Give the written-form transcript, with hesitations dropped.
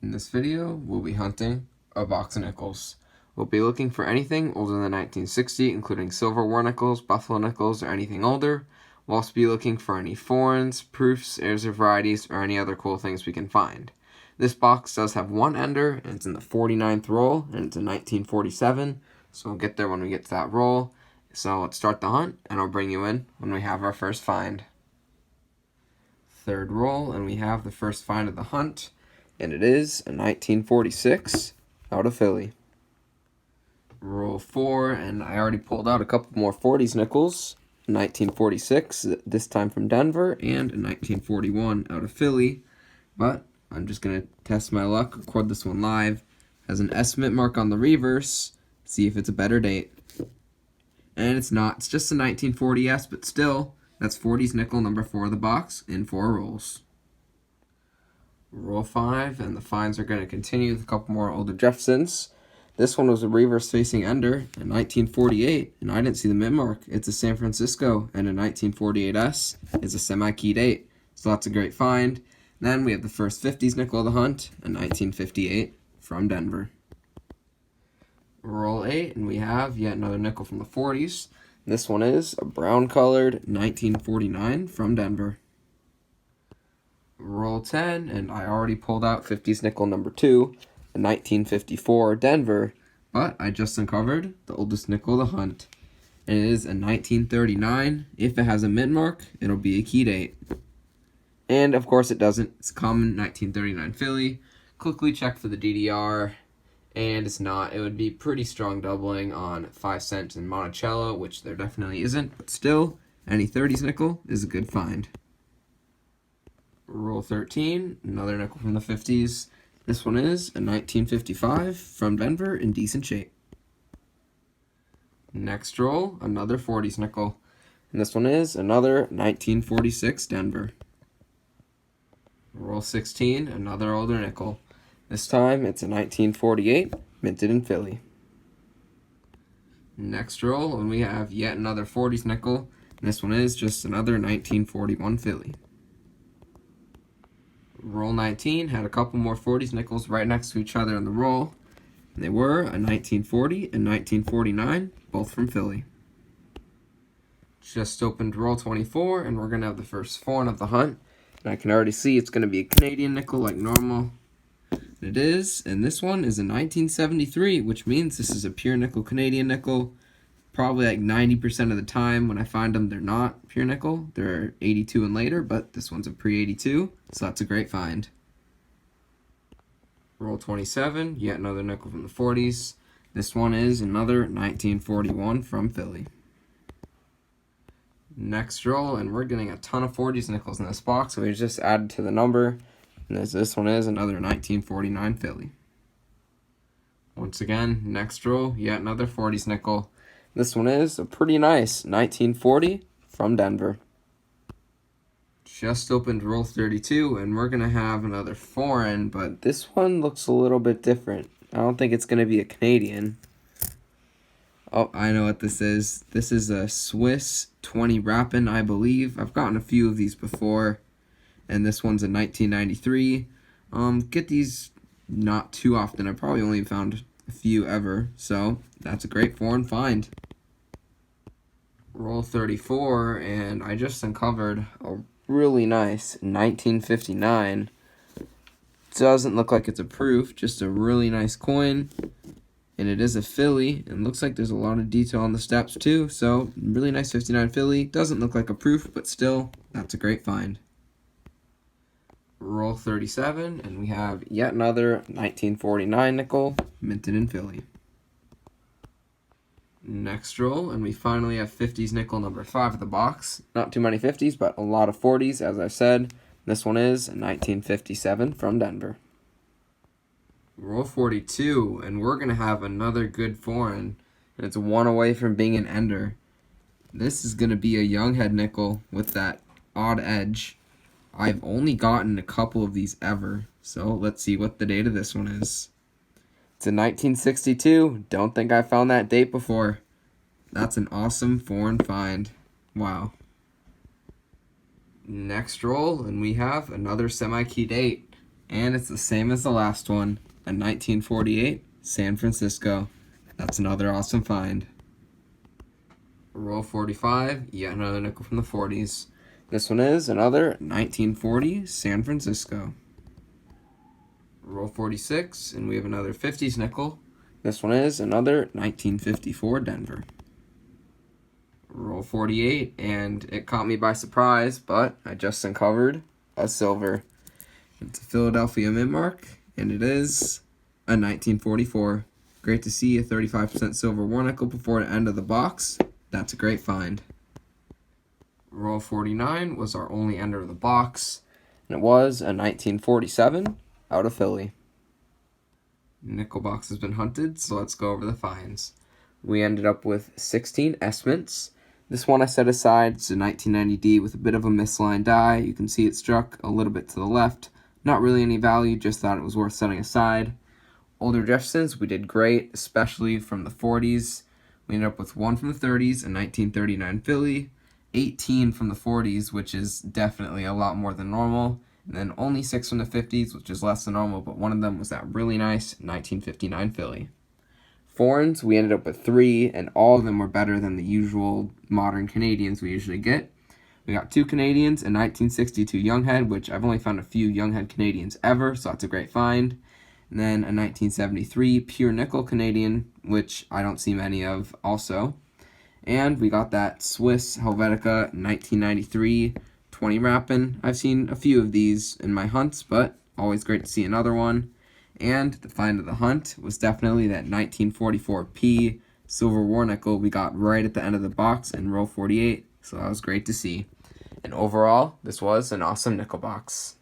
In this video, we'll be hunting a box of nickels. We'll be looking for anything older than 1960, including Silver War nickels, Buffalo nickels, or anything older. We'll also be looking for any foreigns, proofs, heirs or varieties, or any other cool things we can find. This box does have one ender, and it's in the 49th roll, and it's in 1947, so we'll get there when we get to that roll. So let's start the hunt, and I'll bring you in when we have our first find. Third roll, and we have the first find of the hunt. And it is a 1946 out of Philly. Roll 4, and I already pulled out a couple more 40s nickels. 1946, this time from Denver, and a 1941 out of Philly. But I'm just going to test my luck, record this one live. Has an estimate mark on the reverse, see if it's a better date. And it's not, it's just a 1940S, but still, that's 40s nickel number 4 of the box in 4 rolls. Roll 5, and the finds are going to continue with a couple more older Jeffersons. This one was a reverse facing ender in 1948, and I didn't see the mint mark. It's a San Francisco, and a 1948S is a semi-keyed 8, so that's a great find. Then we have the first 50s nickel of the hunt, a 1958 from Denver. Roll 8, and we have yet another nickel from the 40s. This one is a brown-colored 1949 from Denver. Roll 10, and I already pulled out 50s nickel number 2, a 1954 Denver, but I just uncovered the oldest nickel of the hunt. And it is a 1939. If it has a mint mark, it'll be a key date. And of course it doesn't. It's a common 1939 Philly. Quickly check for the DDR, and it's not. It would be pretty strong doubling on 5 cents in Monticello, which there definitely isn't, but still, any 30s nickel is a good find. Roll 13, another nickel from the 50s. This one is a 1955 from Denver in decent shape. Next roll, another 40s nickel. And this one is another 1946 Denver. Roll 16, another older nickel. This time it's a 1948, minted in Philly. Next roll, and we have yet another 40s nickel. And this one is just another 1941 Philly. Roll 19 had a couple more 40s nickels right next to each other in the roll. And they were a 1940 and 1949, both from Philly. Just opened roll 24, and we're going to have the first foreign of the hunt. And I can already see it's going to be a Canadian nickel like normal. And it is, and this one is a 1973, which means this is a pure nickel Canadian nickel. Probably like 90% of the time when I find them, they're not pure nickel. They're 82 and later, but this one's a pre-82, so that's a great find. Roll 27, yet another nickel from the 40s. This one is another 1941 from Philly. Next roll, and we're getting a ton of 40s nickels in this box, so we just added to the number. And this one is another 1949 Philly. Once again, next roll, yet another 40s nickel. This one is a pretty nice 1940 from Denver. Just opened roll 32, and we're going to have another foreign, but this one looks a little bit different. I don't think it's going to be a Canadian. Oh, I know what this is. This is a Swiss 20 Rapin, I believe. I've gotten a few of these before, and this one's a 1993. Get these not too often. I probably only found a few ever, so that's a great foreign find. Roll 34, and I just uncovered a really nice 1959. Doesn't look like it's a proof, just a really nice coin, and it is a Philly, and looks like there's a lot of detail on the steps too, so really nice 59 Philly. Doesn't look like a proof, but still, that's a great find. Roll 37, and we have yet another 1949 nickel, minted in Philly. Next roll, and we finally have 50s nickel number 5 of the box. Not too many 50s, but a lot of 40s, as I said. This one is a 1957 from Denver. Roll 42, and we're going to have another good foreign, and it's one away from being an ender. This is going to be a young head nickel with that odd edge. I've only gotten a couple of these ever, so let's see what the date of this one is. It's a 1962. Don't think I found that date before. That's an awesome foreign find. Wow. Next roll, and we have another semi-keyed 8. And it's the same as the last one, a 1948 San Francisco. That's another awesome find. Roll 45, yet another nickel from the 40s. This one is another 1940 San Francisco. Roll 46, and we have another 50s nickel. This one is another 1954 Denver. Roll 48, and it caught me by surprise, but I just uncovered a silver. It's a Philadelphia mint mark, and it is a 1944. Great to see a 35% silver war nickel before the end of the box. That's a great find. Roll 49 was our only ender of the box, and it was a 1947 out of Philly. Nickel box has been hunted, so let's go over the finds. We ended up with 16 S-mints. This one I set aside. It's a 1990D with a bit of a misaligned die. You can see it struck a little bit to the left. Not really any value, just thought it was worth setting aside. Older Jeffersons, we did great, especially from the 40s. We ended up with 1 from the 30s, a 1939 Philly, 18 from the 40s, which is definitely a lot more than normal, and then only 6 from the 50s, which is less than normal, but one of them was that really nice 1959 Philly. Foreigns, we ended up with 3, and all of them were better than the usual modern Canadians we usually get. We got 2 Canadians, a 1962 Younghead, which I've only found a few Younghead Canadians ever, so that's a great find. And then a 1973 pure nickel Canadian, which I don't see many of also. And we got that Swiss Helvetica 1993 20 wrapping. I've seen a few of these in my hunts, but always great to see another one. And the find of the hunt was definitely that 1944P silver war nickel we got right at the end of the box in row 48, so that was great to see. And overall, this was an awesome nickel box.